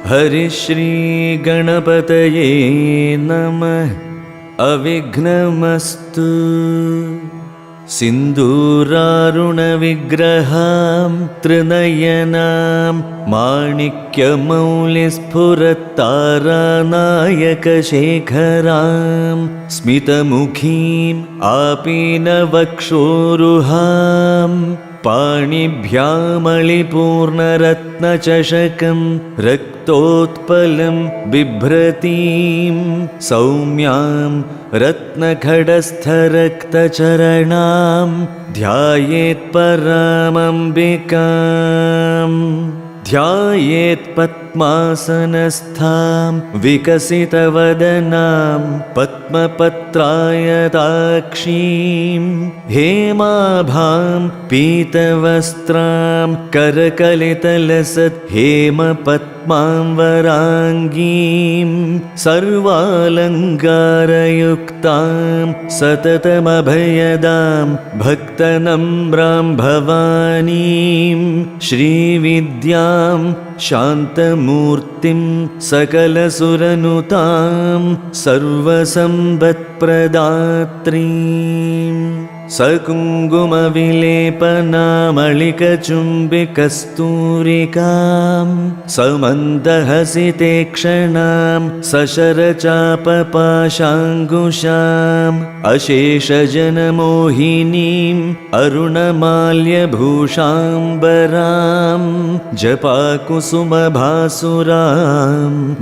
हरिश्री गणपतये नमः। अविघ्नमस्तु। सिन्दूरारुणविग्रहां त्रिनयनां माणिक्यमौलिस्फुरत्तारानायकशेखरां स्मितमुखीम् आपीनवक्षोरुहां पाणिभ्यामलिपूर्णरत्नचषकं रक्तोत्पलं बिभ्रतीं सौम्यां रत्नखडस्थरक्तचरणां ध्यायेत्परामम्बिकाम्। ध्यायेत्पद्मासनस्थां विकसितवदनां पद्मपत्रायताक्षीं हेमाभां पीतवस्त्रां करकलितलसत् हेमपद्मां वराङ्गीं सर्वालङ्कारयुक्तां सततमभयदां भक्तनम्रां भवानीं श्रीविद्यां शान्तमूर्तिं सकलसुरनुतां सर्वसम्पत्प्रदात्रीं सकुङ्कुमविलेपनामलिकचुम्बिकस्तूरिकां समन्दहसितेक्षणां सशरचापपाशाङ्कुशाम् अशेषजनमोहिनीम् अरुणमाल्यभूषाम्बरां जपाकुसुमभासुरां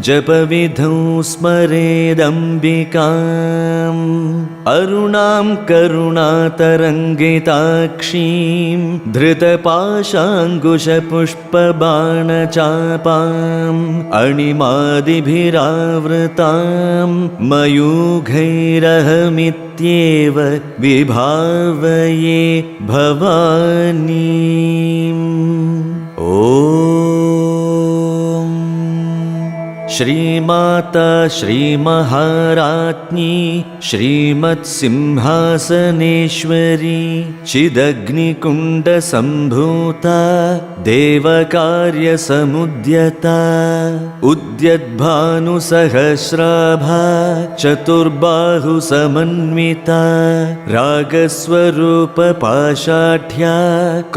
जपविधौ स्मरेदम्बिकाम्। अरुणां करुणातरङ्गिताक्षीं धृतपाशाङ्कुशपुष्पबाणचापाम् अणिमादिभिरावृतां मयूखैरहमित्येव विभावये भवानीम्। ॐ श्रीमाता श्रीमहाराज्ञी श्रीमत्सिंहासनेश्वरी चिदग्निकुण्डसम्भूता देवकार्यसमुद्यता उद्यद्भानुसहस्राभा चतुर्बाहुसमन्विता रागस्वरूपपाशाढ्या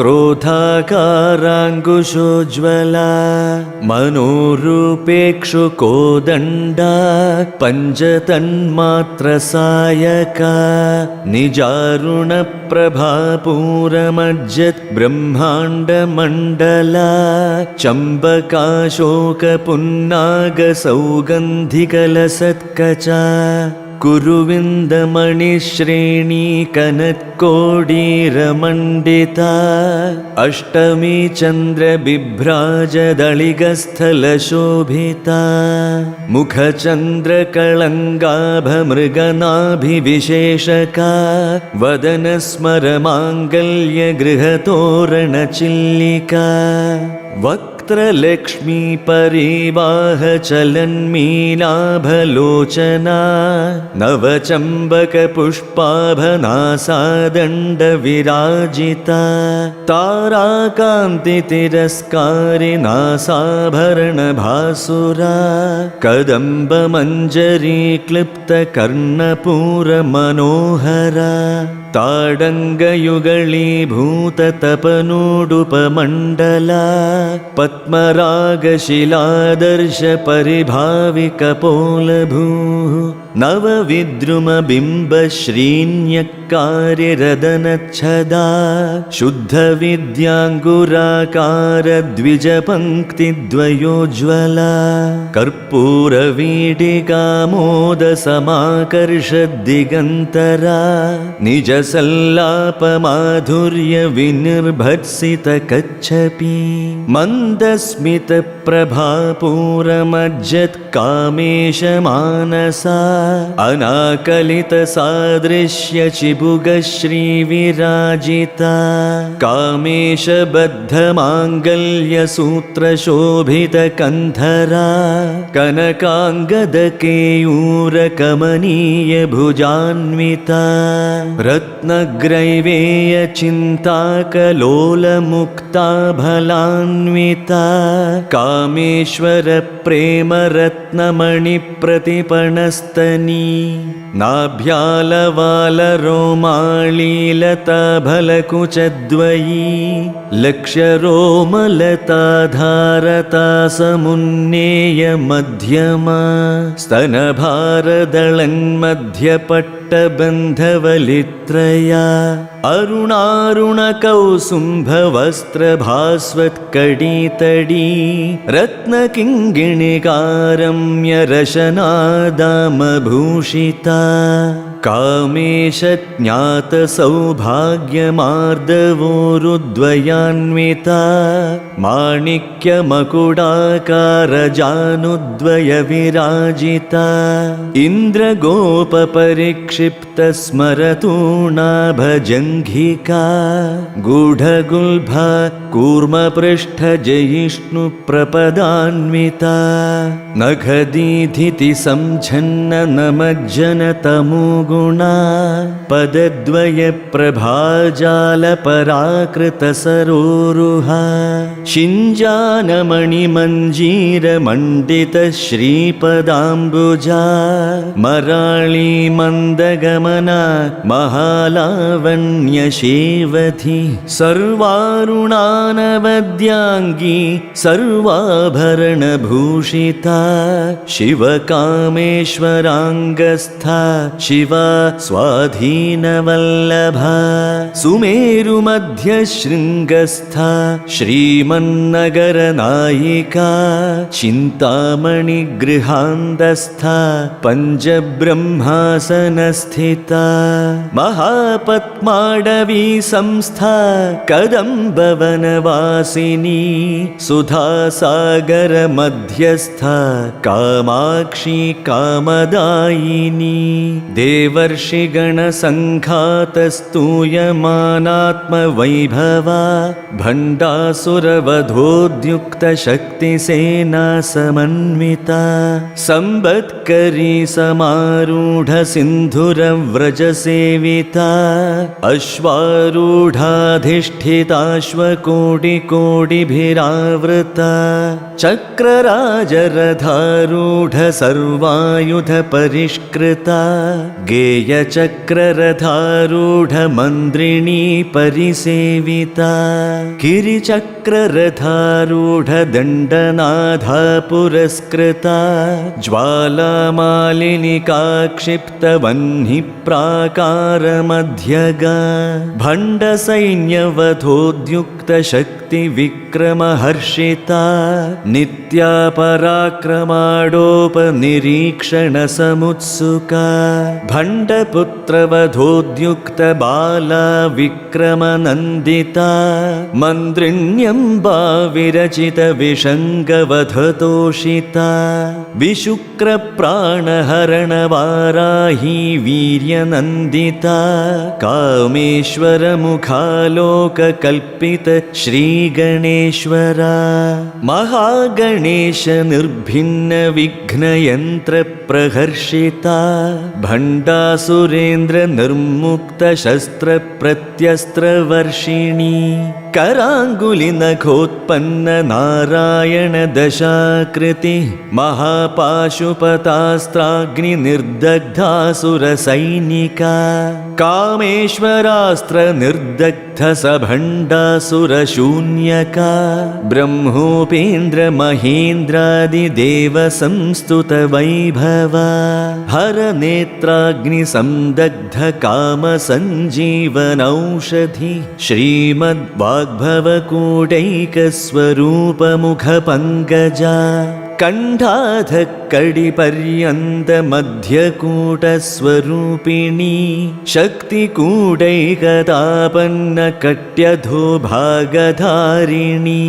क्रोधाकाराङ्कुशोज्ज्वला मनोरूपेक्षुकोदण्डा पञ्चतन्मात्रसायका निजारुणप्रभापूरमज्जत् ब्रह्माण्डमण्डला चम्बकाशोकपुन्नागसौगन्धिकलसत्कचा कुरुविन्दमणिश्रेणी कनत्कोडीरमण्डिता अष्टमी चन्द्रबिभ्राजदळिगस्थलशोभिता मुखचन्द्रकळङ्गाभमृगनाभिविशेषका वदनस्मरमाङ्गल्यगृहतोरणचिल्लिका वक्त्रलक्ष्मी परिवाहचलन्मीलाभलोचना नवचम्बकपुष्पाभनासादण्डविराजिता ताराकान्तितिरस्कारिनासाभरणभासुरा कदम्बमञ्जरीक्लिप्तकर्णपूरमनोहरा ताडङ्गयुगलीभूततपनूडुपमण्डला पद्मरागशिलादर्शपरिभाविकपोलभूः नवविद्रुमबिम्बश्रीन्यक्कार्यरदनच्छदा शुद्धविद्याङ्गुराकारद्विजपङ्क्तिद्वयोज्ज्वला कर्पूरवीडिकामोदसमाकर्षद्दिगन्तरा निजसल्लापमाधुर्यविनिर्भत्सितकच्छपी मन्दस्मितप्रभापूरमज्जत्कामेशमानसा अनाकलितसादृश्यचिबुगश्रीविराजिता कामेशबद्धमाङ्गल्यसूत्रशोभितकन्धरा कनकाङ्गदकेयूरकमनीयभुजान्विता रत्नग्रैवेयचिन्ताकलोलमुक्ताभलान्विता कामेश्वरप्रेमरत्नमणिप्रतिपणस्तनी नाभ्यालवालरोमालीलताभलकुचद्वयी लक्ष्यरोमलताधारता समुन्नेयमध्यमा स्तनभारदळन्मध्यपट्टबन्धवलित्रया अरुणारुणकौसुम्भवस्त्रभास्वत्कडितडी रत्नकिङ्गिणिकारम्यरशनादामभूषिता कामेशज्ञातसौभाग्यमार्दवोरुद्वयान्विता माणिक्यमकुडाकारजानुद्वयविराजिता इन्द्रगोपपरिक्षिप्तस्मरतूणाभजङ्घिका गूढगुल्भा कूर्मपृष्ठजयिष्णुप्रपदान्विता नखदीधितिसञ्छन्ननमज्जनतमोगुणा पदद्वयप्रभाजालपराकृतसरोरुहा शिञ्जानमणिमञ्जीरमण्डितश्रीपदाम्बुजा मराळीमन्दगमना महालावण्यशेवधि सर्वारुणानवद्याङ्गी सर्वाभरणभूषिता शिवकामेश्वराङ्गस्था शिवा स्वाधीनवल्लभा सुमेरुमध्यशृङ्गस्था श्रीमन्नगरनायिका चिन्तामणिगृहान्तस्था पञ्चब्रह्मासनस्थिता महापद्माडवी संस्था कदम्बवनवासिनी सुधासागरमध्यस्था कामाक्षी कामदायिनी देवर्षिगणसङ्घातस्तूयमानात्मवैभवा भण्डासुरवधोद्युक्तशक्तिसेना समन्विता सम्बत्करी समारूढसिन्धुरव्रजसेविता अश्वारूढाधिष्ठिताश्वकोटिकोटिभिरावृता चक्रराजरथारूढ सर्वायुधपरिष्कृता गेयचक्ररथारूढ मन्त्रिणी परिसेविता गिरिचक्ररथारूढ दण्डनाथा पुरस्कृता ज्वालामालिनिका क्षिप्तवह्निप्राकारमध्यगा भण्डसैन्यवधोद्युक्तशक्तिविक्रमहर्षिता नित्या पराक्रमाडोपनिरीक्षणसमुत्सुका भण्डपुत्रवधोद्युक्तबाला विक्रमनन्दिता मन्त्रिण्यम्बा विरचितविषङ्गवधतोषिता विशुक्रप्राणहरणवाराही वीर्यनन्दिता कामेश्वरमुखालोककल्पित श्रीगणेश्वरा महागणेश निर्भिन्नविघ्नयन्त्रप्रहर्षिता भण्डासुरेन्द्रनिर्मुक्तशस्त्रप्रत्यस्त्रवर्षिणी कराङ्गुलिनखोत्पन्ननारायणदशाकृति महापाशुपतास्त्राग्निनिर्दग्धासुरसैनिका कामेश्वरास्त्रनिर्दग्धसभण्डासुरशून्यका ब्रह्मोपेन्द्रमहेन्द्रादिदेवसंस्तुतवैभवा हरनेत्राग्निसन्दग्धकामसञ्जीवनौषधि श्रीमद्वाग्भवकूटैकस्वरूपमुखपङ्कजा कण्ठाधक् कडिपर्यन्त मध्यकूटस्वरूपिणी शक्तिकूटैकतापन्न कट्यधो भागधारिणी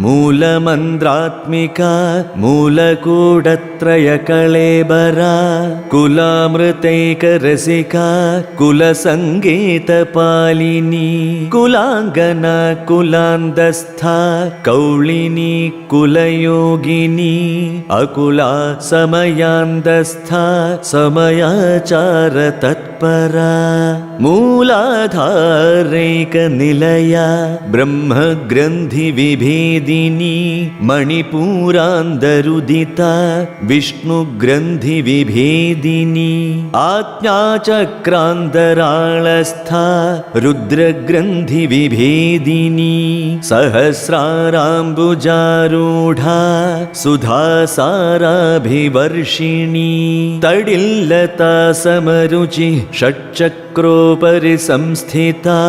मूलमन्त्रात्मिका मूलकूटत्रयकळेबरा कुलामृतैकरसिका कुलसङ्गीतपालिनी कुलाङ्गना कुलान्दस्था कौलिनी कुलयोगिनी अकुला समयान्दस्था समयाचार तत्परा मूलाधारैकनिलया ब्रह्मग्रन्थिविभेदिनी मणिपूरान्दरुदिता विष्णुग्रन्थिविभेदिनी आज्ञाचक्रान्तराळस्था रुद्रग्रन्थिविभेदिनी सहस्राराम्बुजारूढा सुधासाराभिवर्षिणी तडिल्लता समरुचि षट्चक्रोपरि संस्थिता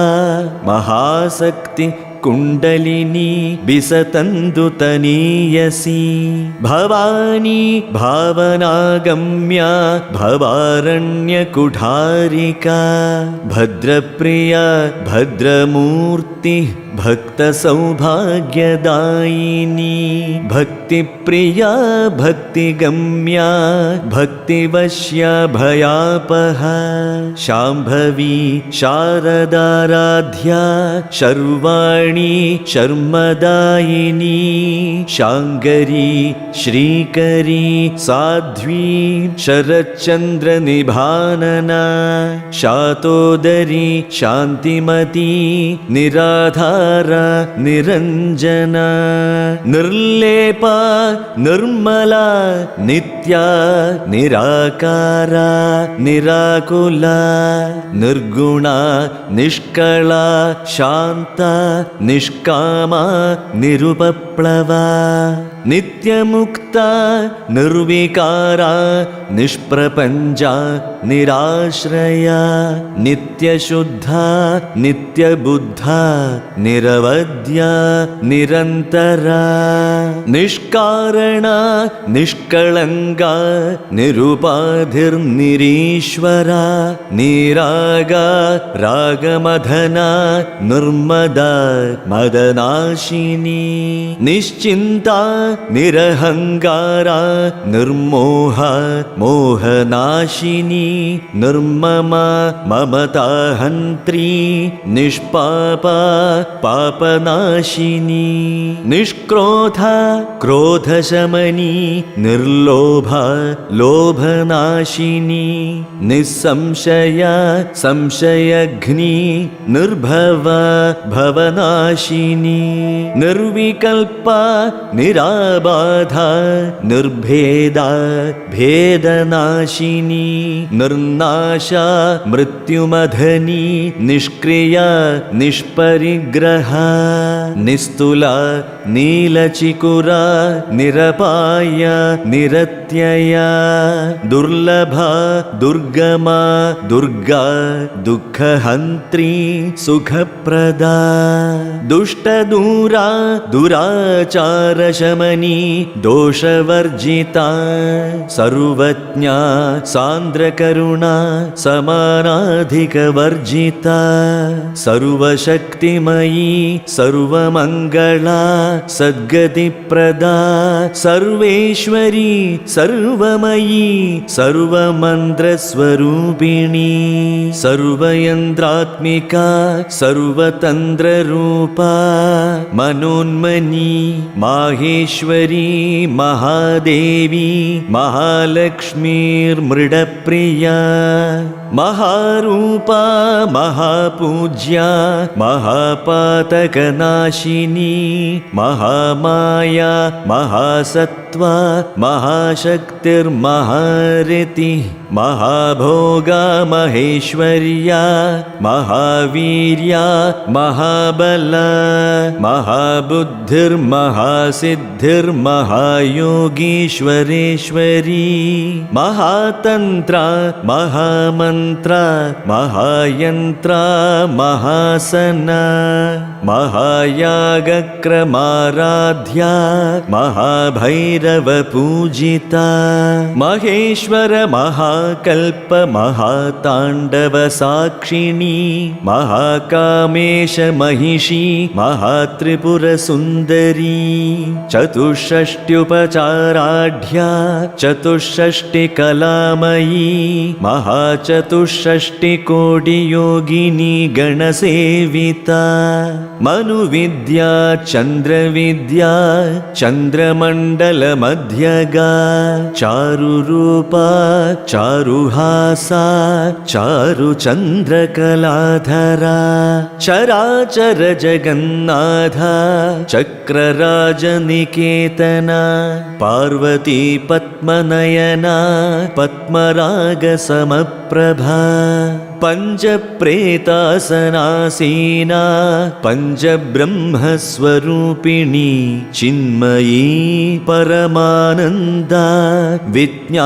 महाशक्ति कुण्डलिनी बिसतन्दुतनीयसी भवानी भावनागम्या भवारण्यकुठारिका भद्रप्रिया भद्रमूर्ति भक्तसौभाग्यदायिनी भक्तिप्रिया भक्तिगम्या भक्तिवश्या भयापहा शाम्भवी शारदाराध्या शर्वाणी शर्मदायिनी शाङ्गरी श्रीकरी साध्वी शरच्चन्द्रनिभानना शातोदरी शान्तिमती निराधारा निरञ्जना निर्लेपा निर्मला नित्या निराकारा निराकुला निर्गुणा निष्कला शान्ता निष्कामा निरुपप्लवा नित्यमुक्ता निर्विकारा निष्प्रपञ्चा निराश्रया नित्यशुद्धा नित्यबुद्धा निरवद्या निरन्तरा निष्कारणा निष्कळङ्का निरुपाधिर्निरीश्वरा निरागा रागमधना निर्मदा मदनाशिनी निश्चिन्ता निरहङ्कारा निर्मोहा मोहनाशिनी निर्ममा ममताहन्त्री निष्पापा पापनाशिनी निष्क्रोधा क्रोधशमनी निर्लोभा लोभनाशिनी निस्संशया संशयघ्नी निर्भवा भवनाशिनी निर्विकल्पा निराबाधा निर्भेदा भेदनाशिनी निर्नाशा मृत्युमधनी निष्क्रिया निष्परिग्रहा निस्तुला नीलचिकुरा निरपाया निरत्यया दुर्लभा दुर्गमा दुर्गा दुःखहन्त्री सुखप्रदा दुष्टदूरा दुराचारशमनी दोषवर्जिता सर्वज्ञा सान्द्रकरुणा समानाधिकवर्जिता सर्वशक्तिमयी सर्वमङ्गला सद्गतिप्रदा सर्वेश्वरी सर्वमयी सर्वमन्त्रस्वरूपिणी सर्वयन्त्रात्मिका सर्वतन्त्ररूपा मनोन्मनी माहेश्वरी महादेवी महालक्ष्मीर्मृडप्रिया महारूपा महापूज्या महापातकनाशिनी महामाया महासत्त्वा महाशक्तिर्महारतिः महाभोगा महेश्वर्या महावीर्या महाबला महाबुद्धिर्महासिद्धिर्महायोगीश्वरेश्वरी महातन्त्रा महामन्त्रा महायन्त्रा महासना महायागक्रमाराध्या महाभैरवी भैरवपूजिता महेश्वर महाकल्प महाताण्डव साक्षिणी महाकामेश महिषी महात्रिपुरसुन्दरी चतुष्षष्ट्युपचाराढ्या चतुष्षष्टिकलामयी महाचतुष्षष्टिकोटियोगिनी गणसेविता मनुविद्या चन्द्रविद्या चन्द्रमण्डलमध्यगा चारुरूपा चारुहासा चारुचन्द्रकलाधरा चराचर जगन्नाथ चक्रराजनिकेतना पार्वती पद्मनयना पद्मरागसमप्रभा पञ्चप्रेतासनासीना पञ्चब्रह्मस्वरूपिणी चिन्मयी परमानन्दा विज्ञानघनरूपिणी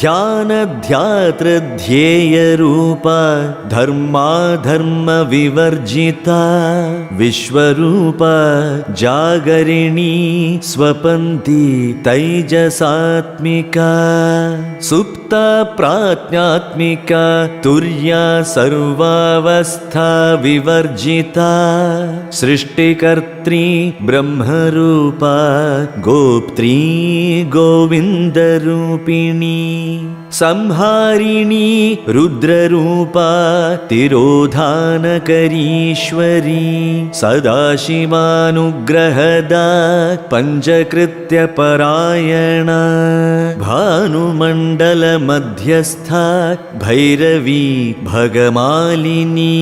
ध्यानध्यातृध्येयरूपा धर्माधर्मविवर्जिता विश्वरूपा जागरिणी स्वपन्ती तैजसात्मिका सुप्ता प्राज्ञात्मिका तुर्या सर्वावस्था विवर्जिता सृष्टिकर्त्री ब्रह्मरूपा गोप्त्री गोविन्दरूपिणी संहारिणी रुद्ररूपा तिरोधानकरीश्वरी सदाशिवानुग्रहदा पञ्चकृत्यपरायणा भानुमण्डलमध्यस्था भैरवी भगमालिनी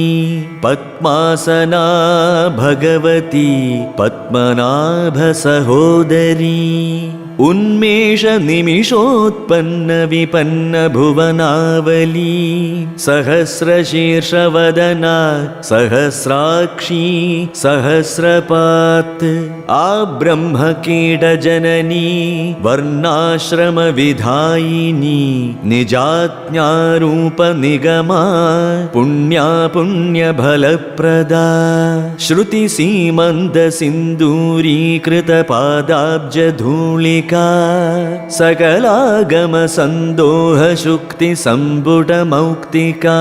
पद्मासना भगवती पद्मनाभसहोदरी उन्मेष निमिषोत्पन्न विपन्न भुवनावली सहस्रशीर्षवदना सहस्राक्षी सहस्रपात् आब्रह्मकीटजननी वर्णाश्रमविधायिनी निजाज्ञारूपनिगमा पुण्या पुण्यफलप्रदा श्रुतिसीमन्तसिन्दूरीकृतपादाब्जधूलिका सकलागमसन्दोहशुक्तिसम्बुटमौक्तिका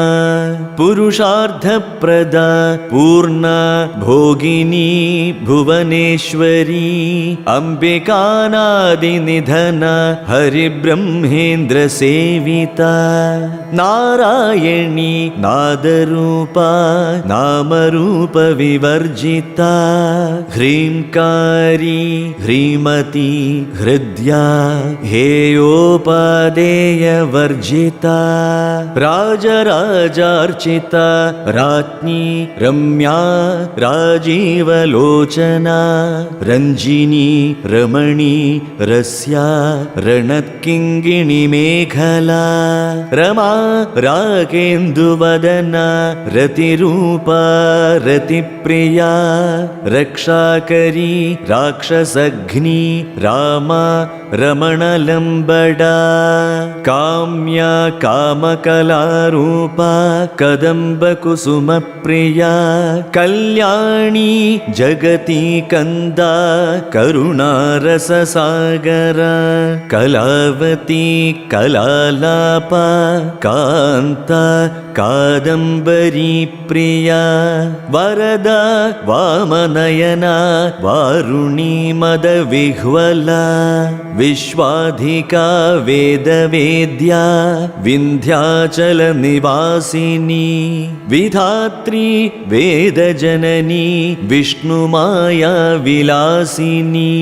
पुरुषार्थप्रदा पूर्णा भोगिनी भुवनेश्वरी अम्बिकानादिनिधना हरिब्रह्मेन्द्रसेविता नारायणी नादरूपा नामरूपविवर्जिता ह्रीङ्कारी ह्रीमती हृद्या हेयोपादेयवर्जिता राजराजार्चिता राज्ञी रम्या राजीवलोचना रञ्जिनी रमणी रस्या रणत्किङ्गिणी मेखला रमा रागेन्दुवदना रतिरूपा रतिप्रिया रक्षाकरी राक्षसघ्नी रामा रमणलम्बडा काम्या कामकलारूपा कदम्बकुसुमप्रिया कल्याणी जगती कन्दा करुणारससागरा कलावती कलालापा कान्ता कादम्बरी प्रिया वरदा वामनयना वारुणी मदविह्वला विश्वाधिका वेदवेद्या विन्ध्याचलनिवासिनी विधात्री वेदजननी विष्णुमाया विलासिनी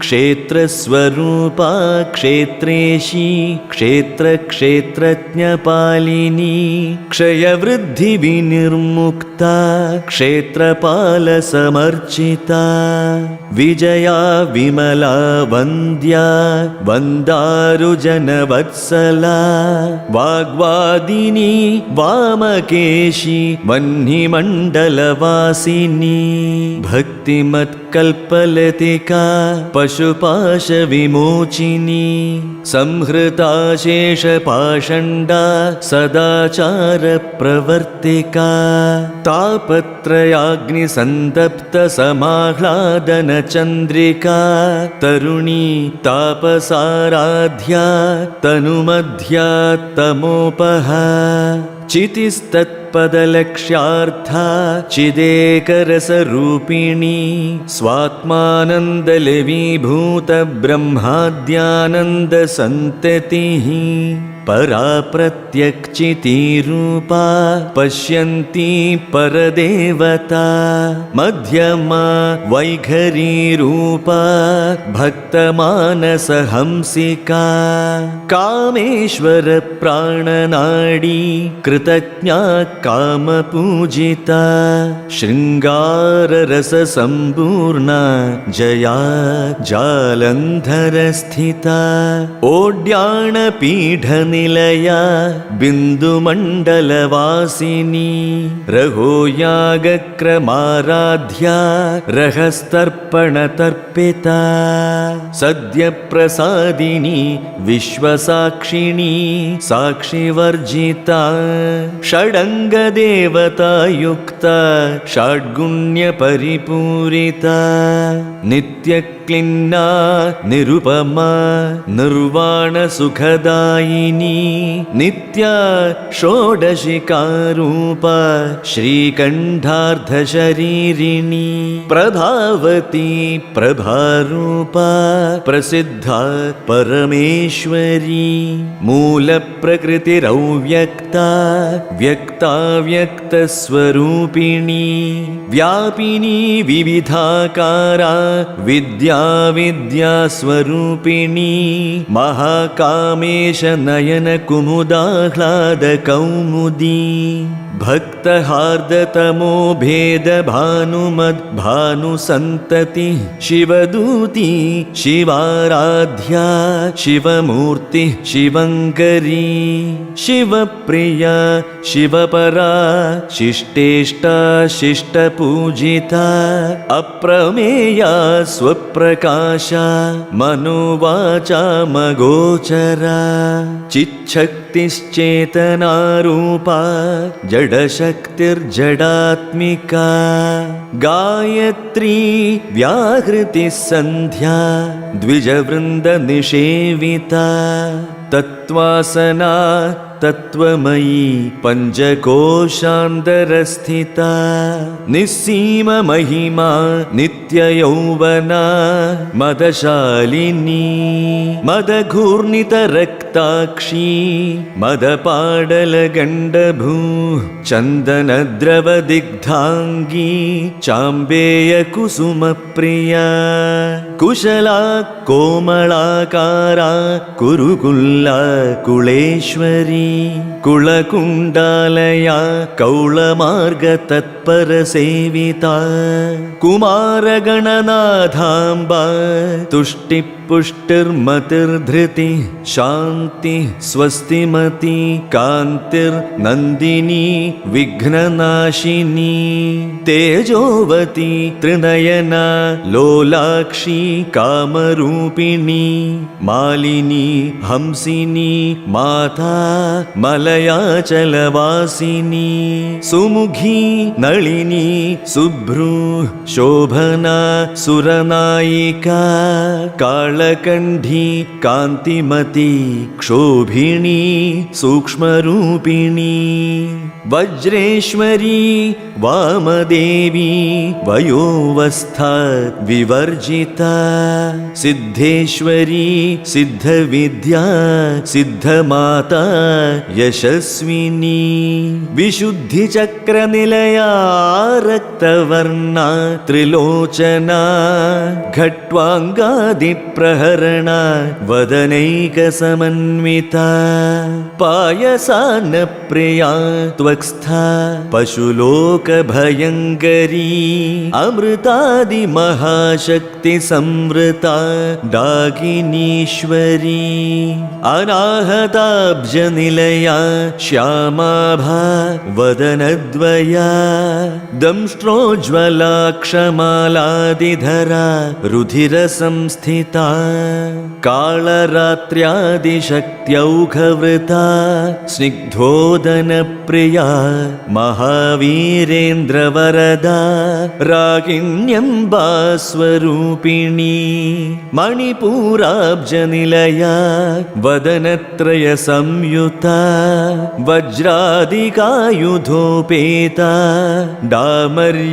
क्षेत्रस्वरूपा क्षेत्रेशी क्षेत्रक्षेत्रज्ञपालिनी क्षयवृद्धिविनिर्मुक्ता क्षेत्रपालसमर्चिता विजया विमला वन्द्या वन्दारुजनवत्सला वाग्वादिनी वामकेशी वह्निमण्डलवासिनी भक्तिमत्कल्पलतिका पशुपाशविमोचिनी संहृता शेषपाषण्डा सदाचारविवर्जिता प्रवर्तिका तापत्रयाग्निसन्तप्तसमाह्लादनचन्द्रिका तरुणी तापसाराध्या तनुमध्या तमोपहा चितिस्तत्पदलक्ष्यार्था चिदेकरसरूपिणी स्वात्मानन्दलवीभूतब्रह्माद्यानन्दसन्ततिः परा प्रत्यक्चितीरूपा पश्यन्ती परदेवता मध्यमा वैखरीरूपा भक्तमानसहंसिका कामेश्वर प्राणनाडी कृतज्ञा कामपूजिता शृङ्गाररससम्पूर्णा जया जालन्धरस्थिता ओड्याणपीठनिलया बिन्दुमण्डलवासिनी रघोयागक्रमाराध्या रहस्तर्पणतर्पिता सद्यप्रसादिनी विश्वसाक्षिणी साक्षिवर्जिता षडङ्गदेवतायुक्ता षड्गुण्यपरिपूरिता नित्यक्लिन्ना निरुपमा निर्वाणसुखदायिनी नित्या षोडशिकारूपा श्रीकण्ठार्धशरीरिणी प्रभावती प्रभारूपा प्रसिद्धा परमेश्वरी मूलप्रकृतिरव्यक्ता व्यक्ताव्यक्तस्वरूपिणी व्यापिनी विविधाकारा विद्या विद्यास्वरूपिणी महाकामेश नयन कुमुदाह्लादकौमुदी भक्तहार्दतमो भेद भानुसन्तति शिवदूती शिवाराध्या शिवमूर्ति शिवङ्करी शिवप्रिया शिवपरा शिष्टेष्टा शिष्टपूजिता अप्रमेया स्वप्रकाशा मनोवाचा मगोचरा चिच्छक्तिश्चेतनारूपा जडशक्तिर्जडात्मिका गायत्री व्याहृतिः सन्ध्या द्विजवृन्दनिषेविता तत्त्वासना तत्त्वमयी पञ्चकोशान्तरस्थिता निस्सीममहिमा नित्ययौवना मदशालिनी मदघूर्णितरक्ताक्षी मदपाडलगण्डभू चन्दनद्रवदिग्धाङ्गी चाम्बेयकुसुमप्रिया कुशला कोमलाकारा कुरुकुल्ला कुलेश्वरी कुलकुण्डालया कौलमार्गतत्परसेविता कुमारगणनाथाम्बा तुष्टिपुष्टिर्मतिर्धृति शान्ति स्वस्तिमती कान्तिर्नन्दिनी विघ्ननाशिनी तेजोवती त्रिनयना लोलाक्षी कामरूपिणी मालिनी हंसिनी माता मलयाचलवासिनी सुमुखी नलिनी सुभ्रू शोभना सुरनायिका कालकण्ठी कान्तिमती क्षोभिणी सूक्ष्मरूपिणी वज्रेश्वरी वामदेवी वयोवस्था विवर्जिता सिद्धेश्वरी सिद्धविद्या सिद्धमाता यशस्विनी विशुद्धिचक्रनिलया रक्तवर्णा त्रिलोचना खट्वाङ्गादिप्रहरणा वदनैकसमन्विता पायसान्नप्रिया वस्था पशुलोकभयङ्करी अमृतादिमहाशक्तिसंवृता डाकिनीश्वरी अनाहताब्जनिलया श्यामाभा वदनद्वया दंष्ट्रोज्ज्वलाक्षमालादिधरा रुधिरसंस्थिता कालरात्र्यादिशक्त्यौघवृता स्निग्धोदनप्रिया महावीरेन्द्रवरदा रागिण्यम्बा स्वरूपिणी मणिपूराब्जनिलया वदनत्रयसंयुता वज्रादिकायुधोपेता डामर्यादिभिरावृता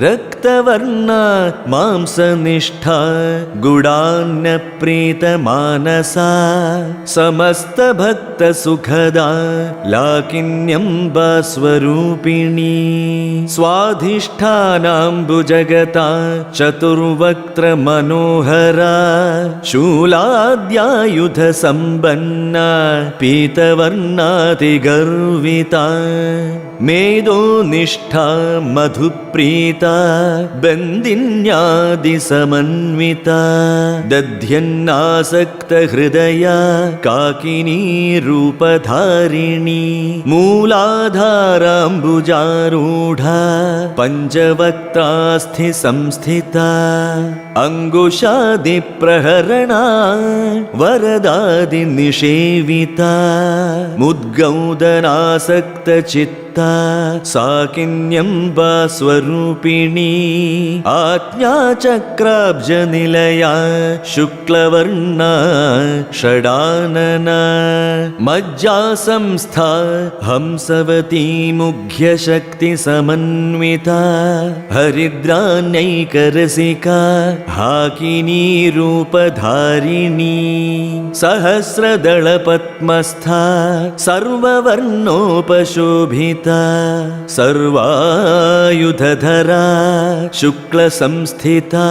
रक्तवर्णा मांसनिष्ठा गुडान्नप्रीतमानसा समस्तभक्तसुखदा लाकिन्यम्बा स्वरूपिणी स्वाधिष्ठानाम्बुजगता चतुर्वक्त्रमनोहरा शूलाद्यायुधसम्पन्ना पीतवर्णातिगर्विता मेदोनिष्ठा मधुप्रीता बन्दिन्यादिसमन्विता दध्यन्नासक्तहृदया काकिनी रूपधारिणी मूलाधाराम्बुजारूढा पञ्चवक्त्रास्थिसंस्थिता अङ्गुशादिप्रहरणा वरदादिनिषेविता मुद्गौदनासक्तचित्ता साकिन्यम्बा स्वरूपिणी आज्ञाचक्राब्जनिलया शुक्लवर्णा षडानना मज्जासंस्था हंसवती मुख्यशक्तिसमन्विता हरिद्रान्यैकरसिका हाकिनी रूपधारिणी सहस्रदलपद्मस्था सर्ववर्णोपशोभिता सर्वायुधधरा शुक्लसंस्थिता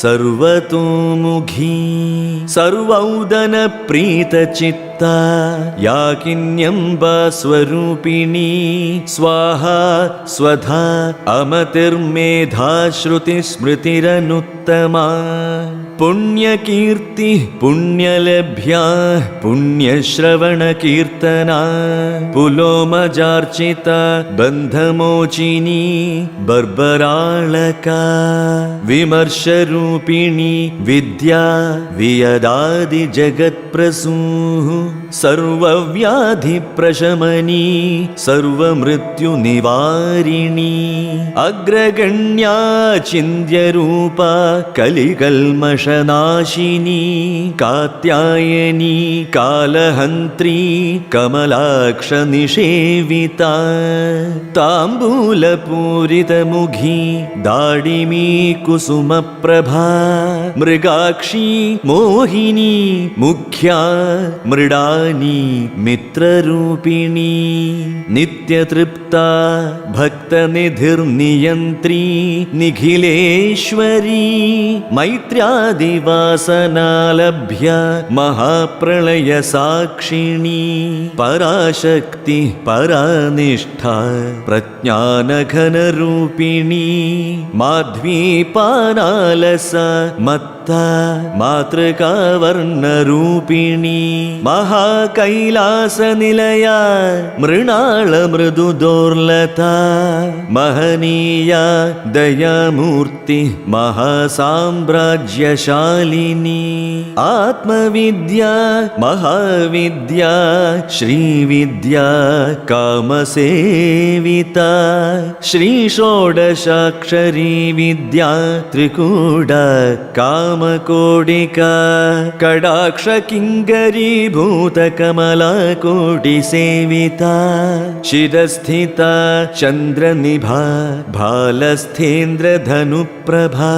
सर्वतोमुखी सर्वौदनप्रीतचित्ता याकिन्यम्बा स्वरूपिणी स्वाहा स्वधा अमतिर्मेधा श्रुतिस्मृतिरनुत्तमा पुण्यकीर्ति पुण्यलभ्या पुण्यश्रवणकीर्तना पुलोमजार्चिता बन्धमोचिनी बर्बराळका विमर्शरूपिणी विद्या वियदादिजगत्प्रसूः सर्वव्याधिप्रशमनी सर्वमृत्युनिवारिणी अग्रगण्या चिन्त्यरूपा कलिकल्मषनाशिनी कात्यायनी कालहन्त्री कमलाक्षनिषेविता ताम्बूलपूरितमुखी दाडिमी कुसुमप्रभा मृगाक्षी मोहिनी मुख्या मृडानी मित्ररूपिणी नित्यतृप्ता भक्तनिधिर्नियन्त्री निखिलेश्वरी मैत्र्यादिवासनालभ्य महाप्रलयसाक्षिणी पराशक्ति परानिष्ठा प्रज्ञानघनरूपिणी माध्वीपानालस मत्ता मातृकावर्णरूपिणी महाकैलासनिलया मृणालमृदुदोर्लता महनीया दयामूर्ति महासाम्राज्यशालिनी आत्मविद्या महाविद्या श्रीविद्या कामसेविता श्रीषोडशाक्षरी विद्या त्रिकूट कामकोटिका कडाक्षकिङ्करीभूतकमलाकोटिसेविता शिरस्थिता चन्द्रनिभा भालस्थेन्द्रधनुप्रभा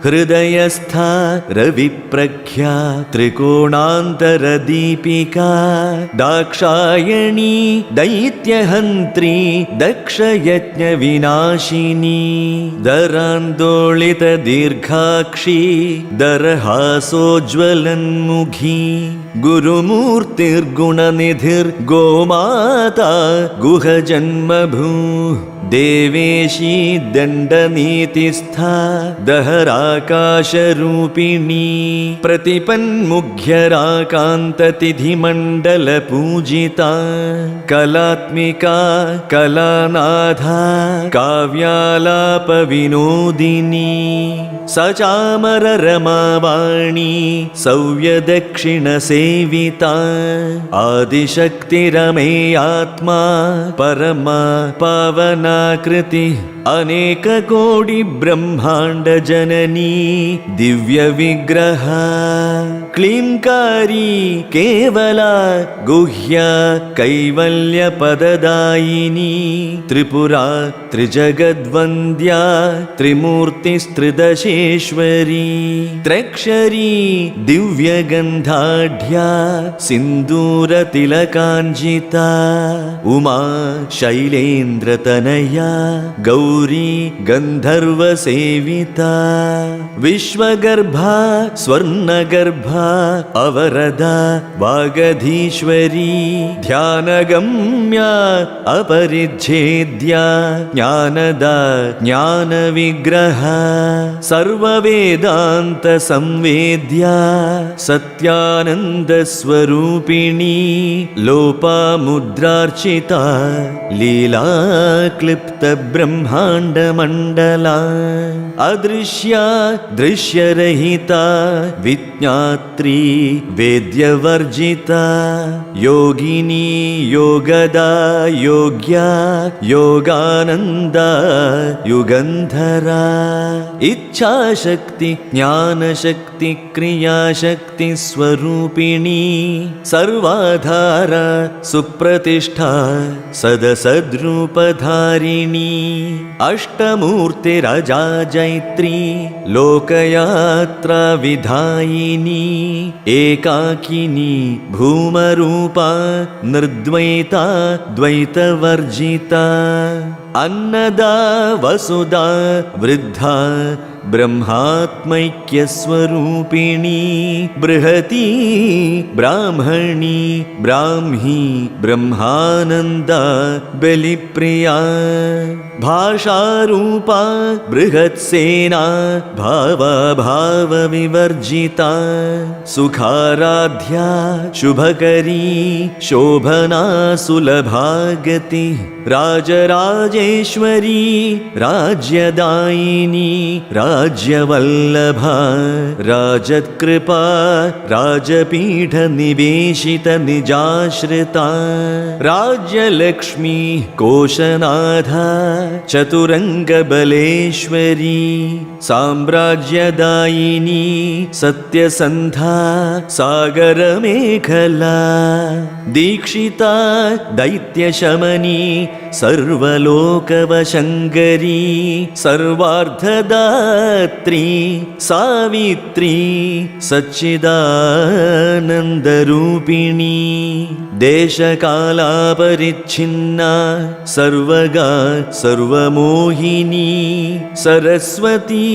हृदयस्था रविप्रख्या त्रिकोणान्तरदीपिका दाक्षायणी दैत्यहन्त्री दक्षयज्ञविनाशिनी दरान्दोलितदीर्घाक्षी दरहासोज्ज्वलन्मुखी गुरुमूर्तिर्गुणनिधिर्गोमाता गुहजन्मभूः देवेशी दण्डनीतिस्था दहराकाशरूपिणी प्रतिपन्मुख्यराकान्ततिथिमण्डलपूजिता कलात्मिका कलानाथा काव्यालापविनोदिनी सचामररमावाणी सव्यदक्षिणसेविता आदिशक्तिरमेयात्मा परमा पावनाकृति अनेककोटि ब्रह्माण्डजननी दिव्यविग्रह क्लींकारी केवला गुह्या कैवल्यपददायिनी त्रिपुरा त्रिजगद्वन्द्या त्रिमूर्तिस्त्रिदशेश्वरी त्रक्षरी दिव्यगन्धाढ्या सिन्दूरतिलकाञ्जिता उमा शैलेन्द्रतनया गौरी गन्धर्वसेविता विश्वगर्भा स्वर्णगर्भा अवरदा वागधीश्वरी ध्यानगम्या अपरिच्छेद्या ज्ञानदा ज्ञानविग्रह सर्ववेदान्तसंवेद्या सत्यानन्दस्वरूपिणी लोपामुद्रार्चिता लीलाक्लिप्तब्रह्माण्डमण्डला अदृश्या दृश्यरहिता विज्ञात्री वेद्यवर्जिता योगिनी योगदा योग्या योगानन्दा युगन्धरा इच्छाशक्ति ज्ञानशक्ति क्रियाशक्ति स्वरूपिणी सर्वाधारा सुप्रतिष्ठा सदसद्रूपधारिणी अष्टमूर्तिरजा जैत्री लोकयात्रा विधायिनी एकाकिनी भूमरूपा निर्द्वैता द्वैतवर्जिता अन्नदा वसुदा वृद्धा ब्रह्मात्मैक्यस्वरूपिणी बृहती ब्राह्मणी ब्राह्मी ब्रह्मानन्दा बलिप्रिया भाषारूपा बृहत्सेना भावविवर्जिता सुखाराध्या शुभकरी शोभना सुलभागति राजराजेश्वरी राज्यदायिनी राज्यवल्लभा राजत्कृपा राजपीठनिवेशितनिजाश्रिता राज्यलक्ष्मी कोशनाथा चतुरङ्गबलेश्वरी साम्राज्यदायिनी सत्यसन्धा सागरमेखला दीक्षिता दैत्यशमनी सर्वलोकवशङ्करी सर्वार्थदात्री सावित्री सच्चिदानन्दरूपिणी देशकालापरिच्छिन्ना सर्वगा सर्वमोहिनी सरस्वती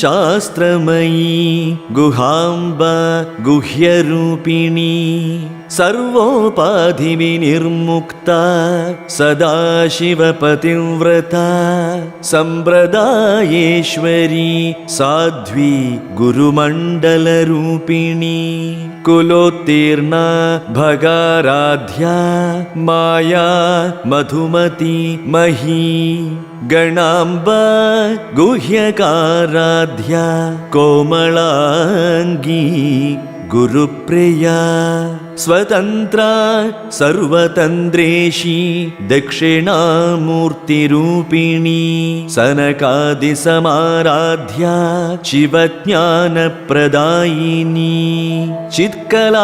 शास्त्रमयी गुहाम्बा गुह्यरूपिणी सर्वोपाधिविनिर्मुक्ता सदाशिवपतिव्रता सम्प्रदायेश्वरी साध्वी गुरुमण्डलरूपिणी कुलोत्तीर्णा भगाराध्या माया मधुमती मही गणाम्बा गुह्यकाराध्या कोमलाङ्गी गुरुप्रिया स्वतन्त्रा सर्वतन्द्रेशी दक्षिणामूर्तिरूपिणी सनकादिसमाराध्या शिवज्ञानप्रदायिनी चित्कलानन्दकलिका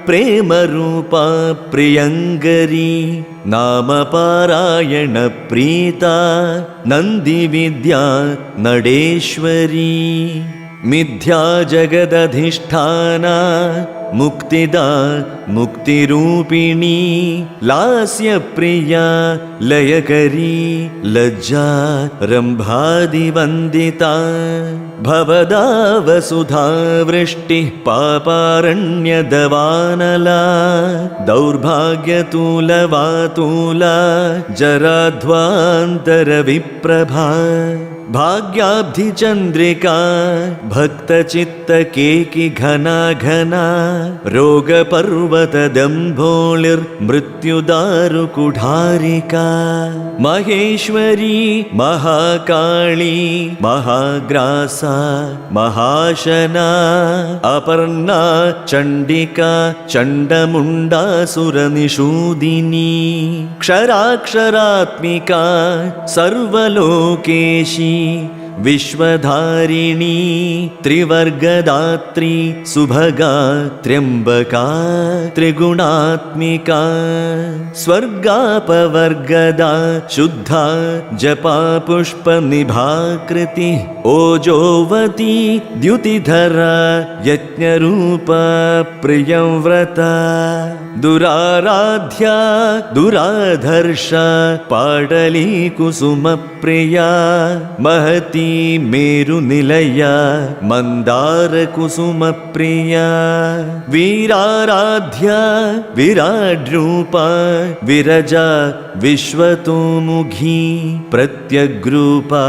प्रेमरूपा प्रियङ्करी नामपारायणप्रीता नन्दिविद्या नडेश्वरी मिथ्या जगदधिष्ठाना मुक्तिदा मुक्तिरूपिणी लास्यप्रिया लयकरी लज्जा रम्भादिवन्दिता भवदा वसुधा वृष्टिः पापारण्यदवानला दौर्भाग्यतूलवातूला जराध्वान्तरविप्रभा भाग्याब्धिचन्द्रिका भक्तचित्तकेकि घना घना रोगपर्वतदम्भोलिर्मृत्युदारुकुठारिका महेश्वरी महाकाली महाग्रासा महाशना अपर्णा चण्डिका चण्डमुण्डासुरनिषूदिनी क्षराक्षरात्मिका सर्वलोकेशी विश्वधारिणी त्रिवर्गदात्री सुभगा त्र्यम्बका त्रिगुणात्मिका स्वर्गापवर्गदा शुद्धा जपा पुष्पनिभाकृति ओजोवती द्युतिधरा यज्ञरूपा प्रियव्रता दुराराध्या दुराधर्षा पाडली कुसुमप्रिया महती मेरुनिलया मन्दारकुसुमप्रिया वीराराध्या विराड्रूपा विरजा विश्वतोमुखी प्रत्यग्रूपा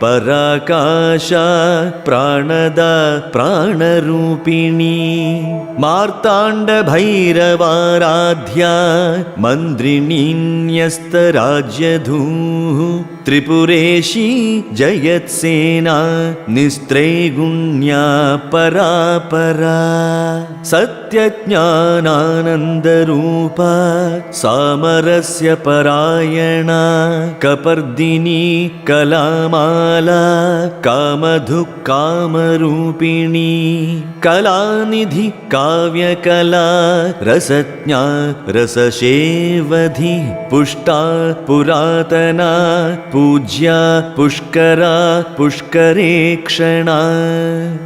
पराकाशा प्राणदा प्राणरूपिणी मार्ताण्डभैरवाराध्या मन्त्रिणीन्यस्तराज्यधूः त्रिपुरेशी जयत्सेना निस्त्रैगुण्या परापरा सत्यज्ञानानन्दरूपा सामरस्य परायणा कपर्दिनी कलामाला कामधुक्कामरूपिणी कलानिधि काव्यकला रसज्ञा रसशेवधि पुष्टा पुरातना पूज्या पुष्करा पुष्करेक्षणा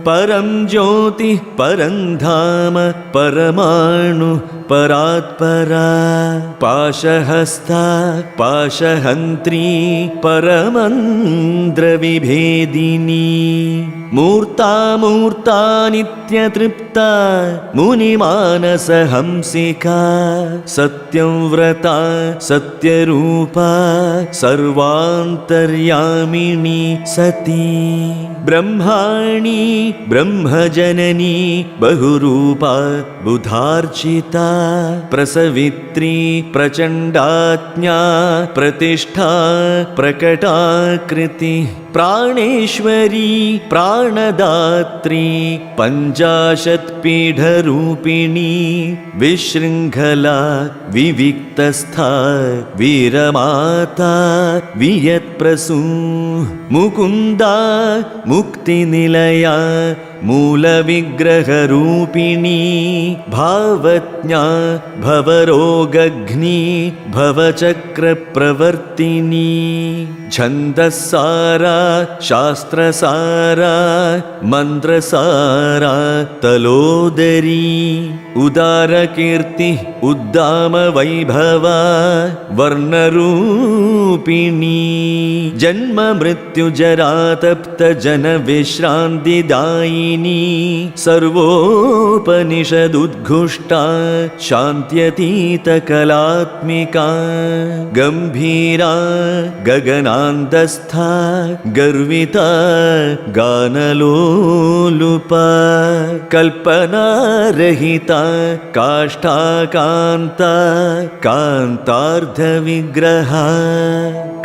परं ज्योतिः परं धाम परमाणु परात्परा पाशहस्ता पाशहन्त्री परमन्द्रविभेदिनी मूर्ता मूर्ता नित्यतृप्ता मुनिमानसहंसिका सत्यं व्रता सत्यरूपा सर्वान्तर्यामिनी सती ब्रह्माणी ब्रह्मजननी बहुरूपा बुधार्चिता प्रसवित्री प्रचण्डाज्ञा प्रतिष्ठा प्रकटाकृति प्राणेश्वरी प्राणदात्री पञ्चाशत्पीठरूपिणी विशृङ्खला विविक्तस्था वीरमाता वियत्प्रसू मुकुन्दा मुक्तिनिलया मूलविग्रहरूपिणी भावज्ञा भवरोगघ्नी भवचक्रप्रवर्तिनी छन्दस्सारा शास्त्रसारा मन्त्रसारा तलोदरी उदारकीर्ति उद्दामवैभवा वर्णरूपिणी जन्म मृत्युजरातप्तजनविश्रान्तिदायिनी सर्वोपनिषदुद्घुष्टा शान्त्यतीतकलात्मिका गम्भीरा गगनान्तस्था गर्विता गानलोलुपा कल्पनारहिता काष्ठाकान्ता कान्तार्धविग्रहा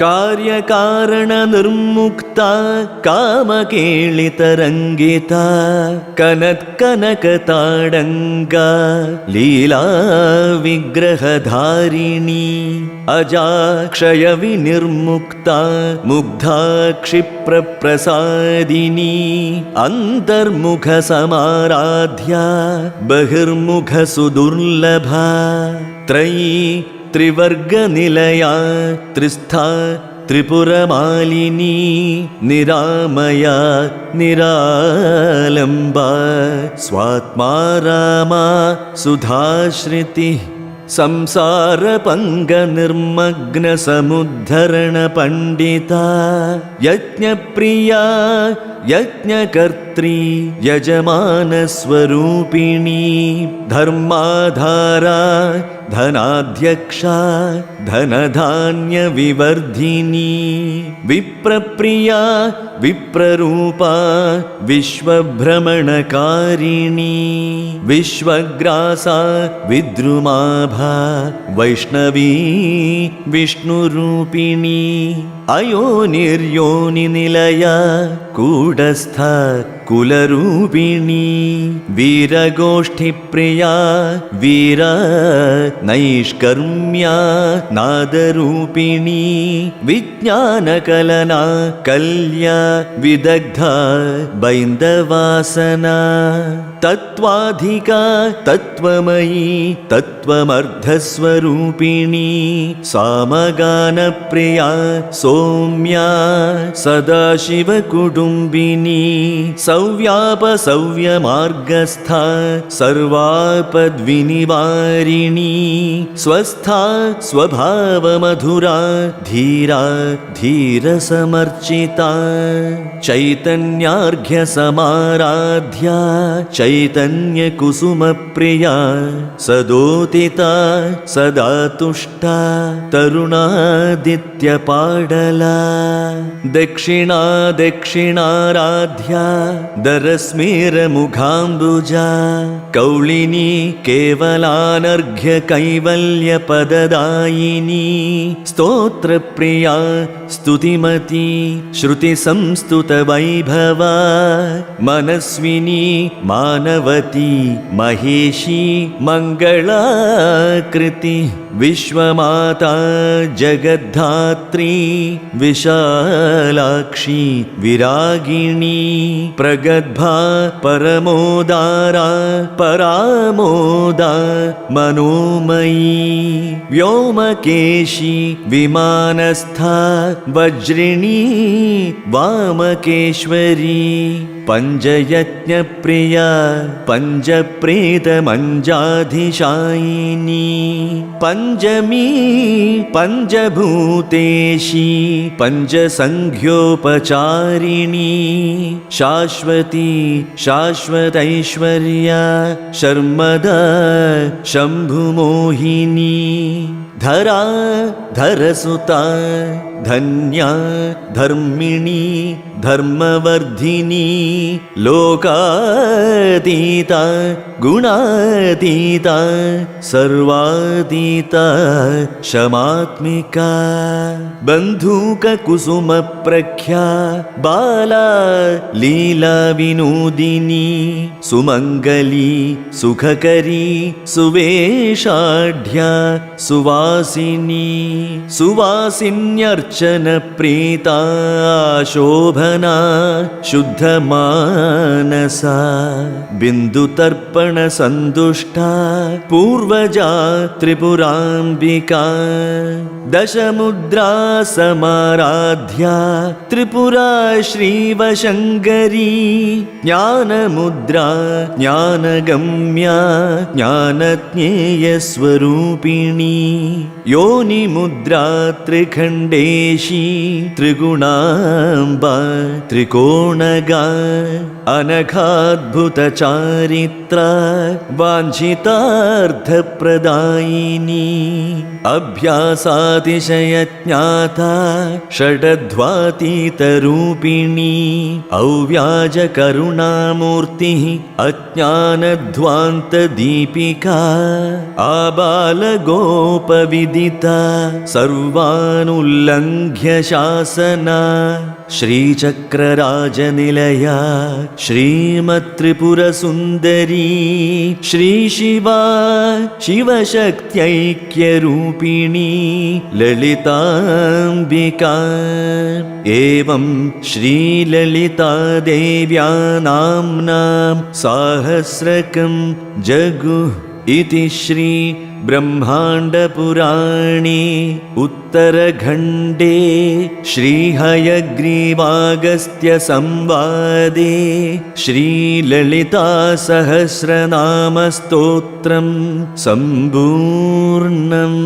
कार्यकारणनिर्मुक्ता कामकेलितरङ्गिता कनत्कनकताडङ्गा लीला विग्रहधारिणी अजाक्षयविनिर्मुक्ता मुग्धा क्षिप्रप्रसादिनी अन्तर्मुखसमाराध्या बहिर्मुखसुदुर्लभा त्रयी त्रिवर्गनिलया त्रिस्था त्रिपुरमालिनी निरामया निरालम्बा स्वात्मा रामा सुधाश्रितिः संसारपङ्गनिर्मग्नसमुद्धरणपण्डिता यज्ञप्रिया यज्ञकर्त्री यजमानस्वरूपिणी धर्माधारा धनाध्यक्षा धनधान्यविवर्धिनी विप्रप्रिया विप्ररूपा विश्वभ्रमणकारिणी विश्वग्रासा विद्रुमाभा वैष्णवी विष्णुरूपिणी अयोनिर्योनिनिलया कूटस्था कुलरूपिणी वीरगोष्ठिप्रिया वीर नैष्कर्म्या नादरूपिणी विज्ञानकलना कल्या विदग्धा बैन्दवासना तत्त्वाधिका तत्त्वमयी तत्त्वमर्धस्वरूपिणी सामगानप्रिया सौम्या सदाशिवकुटुम्बिनी सव्यापसव्यमार्गस्था सर्वापद्विनिवारिणी स्वस्था स्वभावमधुरा धीरा धीरसमर्चिता चैतन्यार्घ्यसमाराध्या चैतन्यकुसुमप्रिया सदोदिता सदा तुष्टा तरुणादित्यपाडला दक्षिणा दक्षिणाराध्या दरस्मेरमुखाम्बुजा कौलिनी केवलानर्घ्यकैवल्यपददायिनी स्तोत्रप्रिया स्तुतिमती श्रुतिसंस्तुतवैभवा मनस्विनी मानवती महेशी मङ्गलाकृति विश्वमाता जगद्धात्री विशालाक्षी विरागिणी प्रगद्भा परमोदारा परामोदा मनोमयी व्योमकेशी विमानस्था वज्रिणी वामकेश्वरी पञ्चयज्ञप्रिया पञ्चप्रेतमञ्जाधिशायिनी पञ्चमी पञ्चभूतेशी पञ्चसङ्ख्योपचारिणी शाश्वती शाश्वतैश्वर्या शर्मदा शम्भुमोहिनी धरा धरसुता धन्या धर्मिणी धर्मवर्धिनी लोकातीता गुणातीता सर्वातीता शमात्मिका बन्धूककुसुमप्रख्या बाला लीला विनोदिनी सुमङ्गली सुखकरी सुवेशाढ्या सुवासिनी सुवासिन्यर्चनप्रीता शोभना शुद्धमानसा बिन्दुतर्पणसन्तुष्टा पूर्वजा त्रिपुराम्बिका दशमुद्रा समाराध्या त्रिपुरा श्रीवशङ्करी ज्ञानमुद्रा ज्ञानगम्या ज्ञानज्ञेयस्वरूपिणी योनिमुद्रा त्रिखण्डेशी त्रिगुणाम्बा त्रिकोणगा अनघाद्भुतचारित्र वाञ्छितार्थप्रदायिनी अभ्यासातिशयज्ञाता षडध्वातीतरूपिणी अव्याजकरुणामूर्तिः अज्ञानध्वान्तदीपिका आबालगोपविदिता सर्वानुल्लङ्घ्य शासना श्रीचक्रराजनिलया श्रीमत्त्रिपुरसुन्दरी श्रीशिवा शिवशक्त्यैक्यरूपिणी ललिताम्बिका एवं श्रीललितादेव्या नाम्नां साहस्रकं जगुः इति श्री ब्रह्माण्डपुराणे उत्तरखण्डे श्रीहयग्रीवागस्त्यसंवादे श्रीललितासहस्रनामस्तोत्रं सम्पूर्णम्।